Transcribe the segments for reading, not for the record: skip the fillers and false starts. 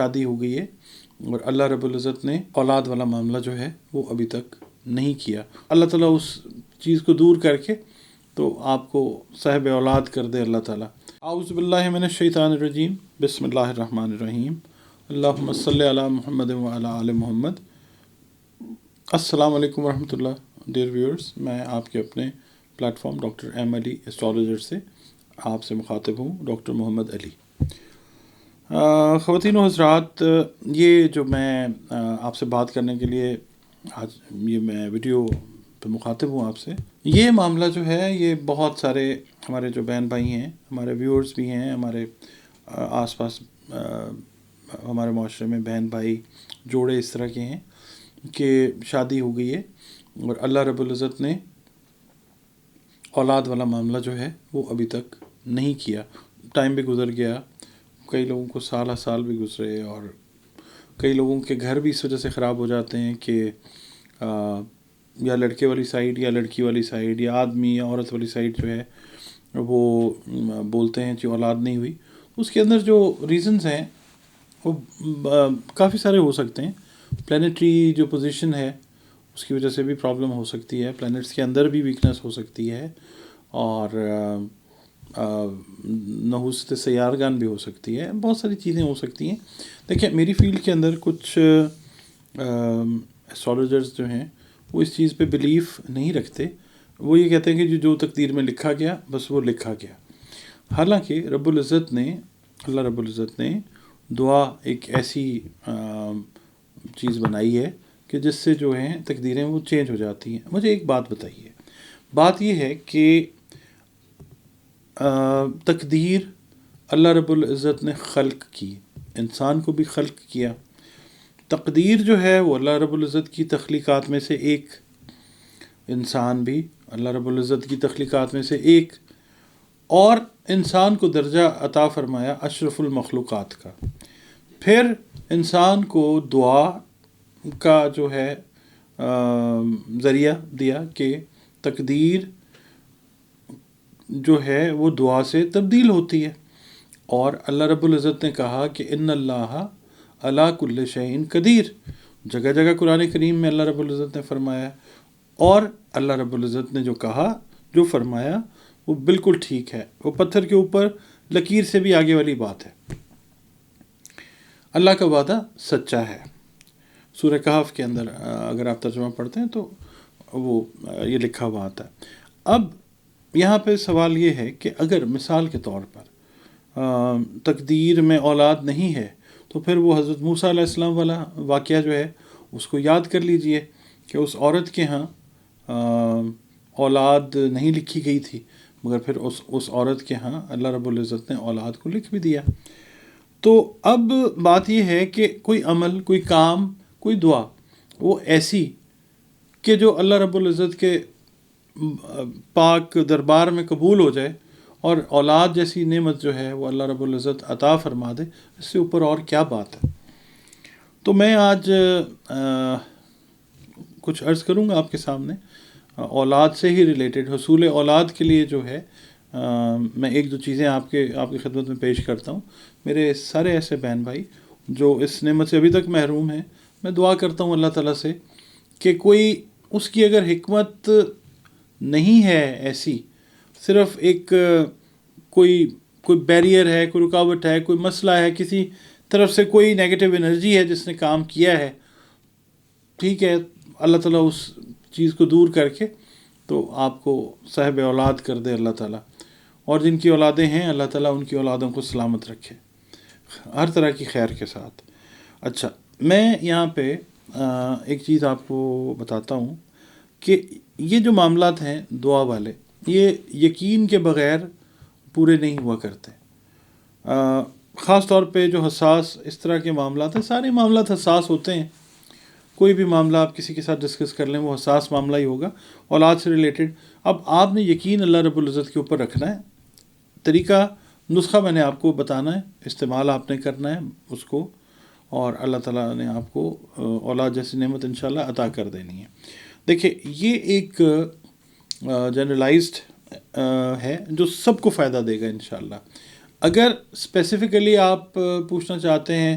شادی ہو گئی ہے اور اللہ رب العزت نے اولاد والا معاملہ جو ہے وہ ابھی تک نہیں کیا. اللہ تعالیٰ اس چیز کو دور کر کے تو آپ کو صاحب اولاد کر دے اللہ تعالیٰ. اعوذ باللہ من الشیطان الرجیم. بسم اللہ الرحمن الرحیم. اللہم صلی علی محمد وعلی آل محمد. السلام علیکم ورحمۃ اللہ. ڈیئر ویورز، میں آپ کے اپنے پلیٹ فارم ڈاکٹر ایم علی ایسٹرالوجر سے آپ سے مخاطب ہوں، ڈاکٹر محمد علی. خواتین و حضرات، یہ جو میں آپ سے بات کرنے کے لیے آج یہ میں ویڈیو پہ مخاطب ہوں آپ سے، یہ معاملہ جو ہے یہ بہت سارے ہمارے جو بہن بھائی ہیں، ہمارے ویورز بھی ہیں، ہمارے آس پاس ہمارے معاشرے میں بہن بھائی جوڑے اس طرح کے ہیں کہ شادی ہو گئی ہے اور اللہ رب العزت نے اولاد والا معاملہ جو ہے وہ ابھی تک نہیں کیا. ٹائم بھی گزر گیا، کئی لوگوں کو سال بھی گزرے، اور کئی لوگوں کے گھر بھی اس وجہ سے خراب ہو جاتے ہیں کہ یا لڑکے والی سائڈ یا لڑکی والی سائڈ یا آدمی یا عورت والی سائڈ جو ہے وہ بولتے ہیں کہ اولاد نہیں ہوئی. اس کے اندر جو ریزنز ہیں وہ کافی سارے ہو سکتے ہیں. پلانیٹری جو پوزیشن ہے اس کی وجہ سے بھی پرابلم ہو سکتی ہے، پلانٹس کے اندر بھی ویکنس ہو سکتی ہے، اور نحوست سیارگان بھی ہو سکتی ہے. بہت ساری چیزیں ہو سکتی ہیں. دیکھیں، میری فیلڈ کے اندر کچھ ایسٹرالوجرز جو ہیں وہ اس چیز پہ بلیف نہیں رکھتے. وہ یہ کہتے ہیں کہ جو تقدیر میں لکھا گیا بس وہ لکھا گیا. حالانکہ اللہ رب العزت نے دعا ایک ایسی چیز بنائی ہے کہ جس سے جو ہیں تقدیریں وہ چینج ہو جاتی ہیں. مجھے ایک بات بتائیے، بات یہ ہے کہ تقدیر اللہ رب العزت نے خلق کی، انسان کو بھی خلق کیا. تقدیر جو ہے وہ اللہ رب العزت کی تخلیقات میں سے ایک، انسان بھی اللہ رب العزت کی تخلیقات میں سے ایک، اور انسان کو درجہ عطا فرمایا اشرف المخلوقات کا. پھر انسان کو دعا کا جو ہے ذریعہ دیا کہ تقدیر جو ہے وہ دعا سے تبدیل ہوتی ہے. اور اللہ رب العزت نے کہا کہ ان اللہ علی کل شیء قدیر. جگہ جگہ قرآن کریم میں اللہ رب العزت نے فرمایا، اور اللہ رب العزت نے جو کہا، جو فرمایا وہ بالکل ٹھیک ہے. وہ پتھر کے اوپر لکیر سے بھی آگے والی بات ہے. اللہ کا وعدہ سچا ہے. سورہ کہف کے اندر اگر آپ ترجمہ پڑھتے ہیں تو وہ یہ لکھا ہوا آتا ہے. اب یہاں پہ سوال یہ ہے کہ اگر مثال کے طور پر تقدیر میں اولاد نہیں ہے تو پھر وہ حضرت موسیٰ علیہ السلام والا واقعہ جو ہے اس کو یاد کر لیجئے کہ اس عورت کے ہاں اولاد نہیں لکھی گئی تھی، مگر پھر اس عورت کے ہاں اللہ رب العزت نے اولاد کو لکھ بھی دیا. تو اب بات یہ ہے کہ کوئی عمل، کوئی کام، کوئی دعا وہ ایسی کہ جو اللہ رب العزت کے پاک دربار میں قبول ہو جائے، اور اولاد جیسی نعمت جو ہے وہ اللہ رب العزت عطا فرما دے، اس سے اوپر اور کیا بات ہے. تو میں آج کچھ عرض کروں گا آپ کے سامنے اولاد سے ہی ریلیٹڈ. حصول اولاد کے لیے جو ہے میں ایک دو چیزیں آپ کی خدمت میں پیش کرتا ہوں. میرے سارے ایسے بہن بھائی جو اس نعمت سے ابھی تک محروم ہیں، میں دعا کرتا ہوں اللہ تعالیٰ سے کہ کوئی اس کی اگر حکمت نہیں ہے ایسی، صرف ایک کوئی بیریئر ہے، کوئی رکاوٹ ہے، کوئی مسئلہ ہے، کسی طرف سے کوئی نیگیٹو انرجی ہے جس نے کام کیا ہے، ٹھیک ہے، اللہ تعالیٰ اس چیز کو دور کر کے تو آپ کو صاحب اولاد کر دے اللہ تعالیٰ. اور جن کی اولادیں ہیں اللہ تعالیٰ ان کی اولادوں کو سلامت رکھے ہر طرح کی خیر کے ساتھ. اچھا، میں یہاں پہ ایک چیز آپ کو بتاتا ہوں کہ یہ جو معاملات ہیں دعا والے، یہ یقین کے بغیر پورے نہیں ہوا کرتے. خاص طور پہ جو حساس اس طرح کے معاملات ہیں، سارے معاملات حساس ہوتے ہیں. کوئی بھی معاملہ آپ کسی کے ساتھ ڈسکس کر لیں وہ حساس معاملہ ہی ہوگا، اولاد سے ریلیٹڈ. اب آپ نے یقین اللہ رب العزت کے اوپر رکھنا ہے. طریقہ، نسخہ میں نے آپ کو بتانا ہے، استعمال آپ نے کرنا ہے اس کو، اور اللہ تعالیٰ نے آپ کو اولاد جیسی نعمت انشاءاللہ عطا کر دینی ہے. دیکھیں، یہ ایک جنرلائزڈ ہے جو سب کو فائدہ دے گا انشاءاللہ. اگر اسپیسیفکلی آپ پوچھنا چاہتے ہیں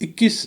21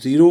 0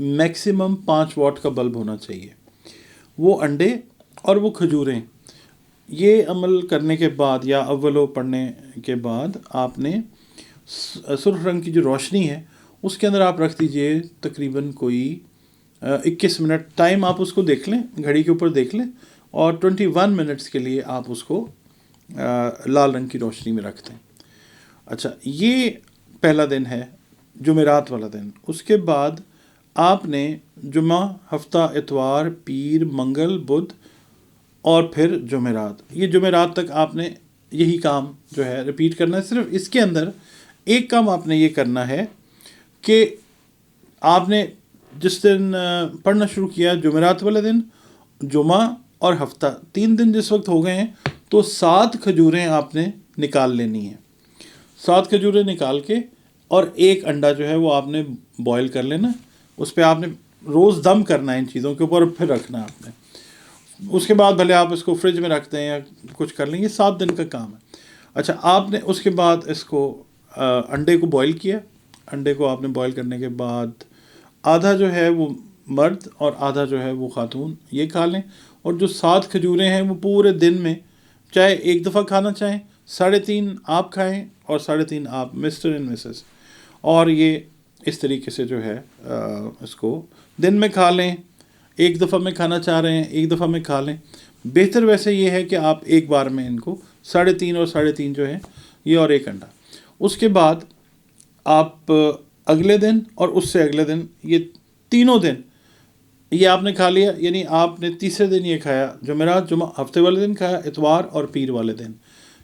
میکسیمم 5 واٹ کا بلب ہونا چاہیے، وہ انڈے اور وہ کھجوریں. یہ عمل کرنے کے بعد یا اولو پڑھنے کے بعد آپ نے سرخ رنگ کی جو روشنی ہے اس کے اندر آپ رکھ دیجئے تقریباً کوئی 21 منٹ. ٹائم آپ اس کو دیکھ لیں، گھڑی کے اوپر دیکھ لیں، اور 21 منٹس کے لیے آپ اس کو لال رنگ کی روشنی میں رکھ دیں. اچھا، یہ پہلا دن ہے جمعرات والا دن. اس کے بعد آپ نے جمعہ، ہفتہ، اتوار، پیر، منگل، بدھ اور پھر جمعرات، یہ جمعرات تک آپ نے یہی کام جو ہے ریپیٹ کرنا ہے. صرف اس کے اندر ایک کام آپ نے یہ کرنا ہے کہ آپ نے جس دن پڑھنا شروع کیا جمعرات والے دن، جمعہ اور ہفتہ، 3 دن جس وقت ہو گئے ہیں تو 7 کھجوریں آپ نے نکال لینی ہیں. 7 کھجوریں نکال کے اور ایک انڈا جو ہے وہ آپ نے بوائل کر لینا. اس پہ آپ نے روز دم کرنا ہے ان چیزوں کے اوپر، پھر رکھنا ہے آپ نے. اس کے بعد بھلے آپ اس کو فریج میں رکھ دیں یا کچھ کر لیں، یہ 7 دن کا کام ہے. اچھا، آپ نے اس کے بعد اس کو انڈے کو بوائل کیا. انڈے کو آپ نے بوائل کرنے کے بعد آدھا جو ہے وہ مرد اور آدھا جو ہے وہ خاتون یہ کھا لیں. اور جو 7 کھجوریں ہیں وہ پورے دن میں چاہے ایک دفعہ کھانا چاہیں، 3.5 آپ کھائیں اور 3.5 آپ مسٹر اینڈ مسز. اور یہ اس طریقے سے جو ہے اس کو دن میں کھا لیں. ایک دفعہ میں کھانا چاہ رہے ہیں ایک دفعہ میں کھا لیں. بہتر ویسے یہ ہے کہ آپ ایک بار میں ان کو 3.5 اور 3.5 جو ہے یہ اور ایک انڈا. اس کے بعد آپ اگلے دن اور اس سے اگلے دن، یہ تینوں دن یہ آپ نے کھا لیا. یعنی آپ نے تیسرے دن یہ کھایا، جمعرات، جمعہ، ہفتے والے دن کھایا، اتوار اور پیر والے دن،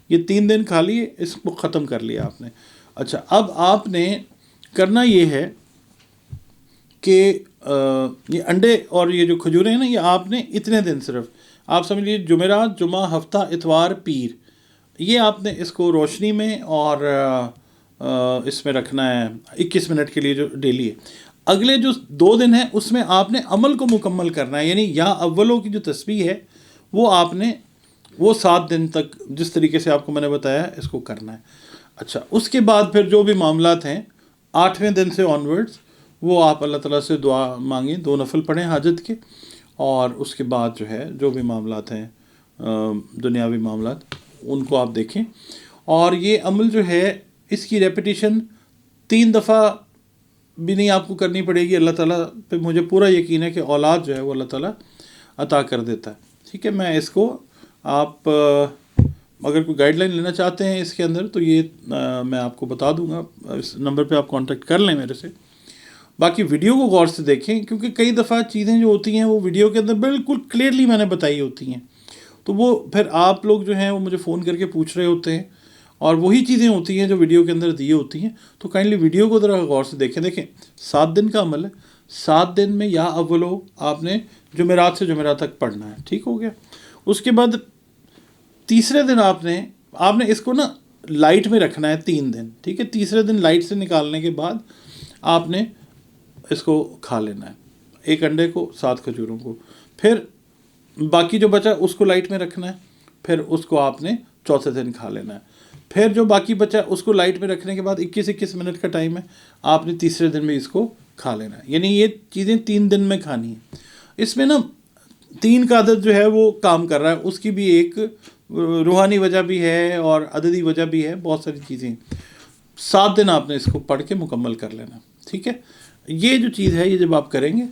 یہ 3 دن کھا لیے، اس کو ختم کر لیا آپ نے. اچھا، اب آپ نے کرنا یہ ہے کہ یہ انڈے اور یہ جو کھجوریں ہیں نا، یہ آپ نے اتنے دن صرف آپ سمجھ لیجیے جمعرات، جمعہ، ہفتہ، اتوار، پیر، یہ آپ نے اس کو روشنی میں اور اس میں رکھنا ہے 21 منٹ کے لیے جو ڈیلی ہے. اگلے جو 2 دن ہیں اس میں آپ نے عمل کو مکمل کرنا ہے. یعنی یا اولوں کی جو تسبیح ہے وہ آپ نے وہ 7 دن تک جس طریقے سے آپ کو میں نے بتایا اس کو کرنا ہے. اچھا، اس کے بعد پھر جو بھی معاملات ہیں 8ویں دن سے آنورڈز وہ آپ اللہ تعالیٰ سے دعا مانگیں، 2 نفل پڑھیں حاجت کے، اور اس کے بعد جو ہے جو بھی معاملات ہیں دنیاوی معاملات ان کو آپ دیکھیں. اور یہ عمل جو ہے اس کی ریپیٹیشن 3 دفعہ بھی نہیں آپ کو کرنی پڑے گی. اللہ تعالیٰ پہ مجھے پورا یقین ہے کہ اولاد جو ہے وہ اللہ تعالیٰ عطا کر دیتا ہے. ٹھیک ہے، میں اس کو آپ اگر کوئی گائیڈ لائن لینا چاہتے ہیں اس کے اندر تو یہ میں آپ کو بتا دوں گا. اس نمبر پہ آپ کانٹیکٹ کر لیں میرے سے. باقی ویڈیو کو غور سے دیکھیں، کیونکہ کئی دفعہ چیزیں جو ہوتی ہیں وہ ویڈیو کے اندر بالکل کلیئرلی میں نے بتائی ہوتی ہیں، تو وہ پھر آپ لوگ جو ہیں وہ مجھے فون کر کے پوچھ رہے ہوتے ہیں اور وہی چیزیں ہوتی ہیں جو ویڈیو کے اندر دی ہوتی ہیں. تو کائنڈلی ویڈیو کو ذرا غور سے دیکھیں. 7 دن کا عمل ہے، 7 دن میں یا اولو آپ نے جمعرات سے جمعرات تک پڑھنا ہے. ٹھیک ہو گیا. اس کے بعد تیسرے دن آپ نے اس کو نا لائٹ میں رکھنا ہے 3 دن. ٹھیک ہے، تیسرے دن لائٹ سے نکالنے کے بعد آپ نے اس کو کھا لینا ہے، ایک انڈے کو، 7 کھجوروں کو. پھر باقی جو بچا اس کو لائٹ میں رکھنا ہے، پھر اس کو آپ نے چوتھے دن کھا لینا ہے. پھر جو باقی بچا اس کو لائٹ میں رکھنے کے بعد 21 منٹ کا ٹائم ہے، آپ نے تیسرے دن میں اس کو کھا لینا ہے. یعنی یہ چیزیں 3 دن میں کھانی ہیں. اس میں نا 3 کا عدد جو ہے وہ کام کر رہا ہے، اس کی بھی ایک روحانی وجہ بھی ہے اور عددی وجہ بھی ہے، بہت ساری چیزیں. 7 دن آپ نے اس کو پڑھ کے مکمل کر لینا. ٹھیک ہے، یہ جو چیز ہے یہ جب آپ کریں گے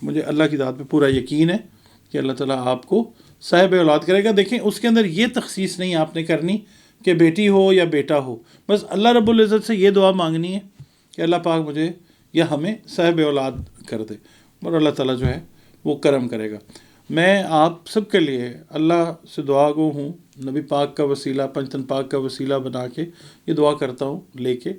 مجھے اللہ کی ذات پہ پورا یقین ہے کہ اللہ تعالیٰ آپ کو صاحب اولاد کرے گا. دیکھیں اس کے اندر یہ تخصیص نہیں آپ نے کرنی کہ بیٹی ہو یا بیٹا ہو، بس اللہ رب العزت سے یہ دعا مانگنی ہے کہ اللہ پاک مجھے یا ہمیں صاحب اولاد کر دے، اور اللہ تعالیٰ جو ہے وہ کرم کرے گا. میں آپ سب کے لیے اللہ سے دعا گو ہوں، نبی پاک کا وسیلہ، پنجتن پاک کا وسیلہ بنا کے یہ دعا کرتا ہوں لے کے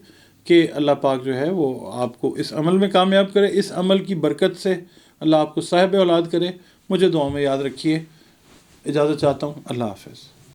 کہ اللہ پاک جو ہے وہ آپ کو اس عمل میں کامیاب کرے. اس عمل کی برکت سے اللہ آپ کو صاحب اولاد کرے. مجھے دعاؤں میں یاد رکھیے. اجازت چاہتا ہوں. اللہ حافظ.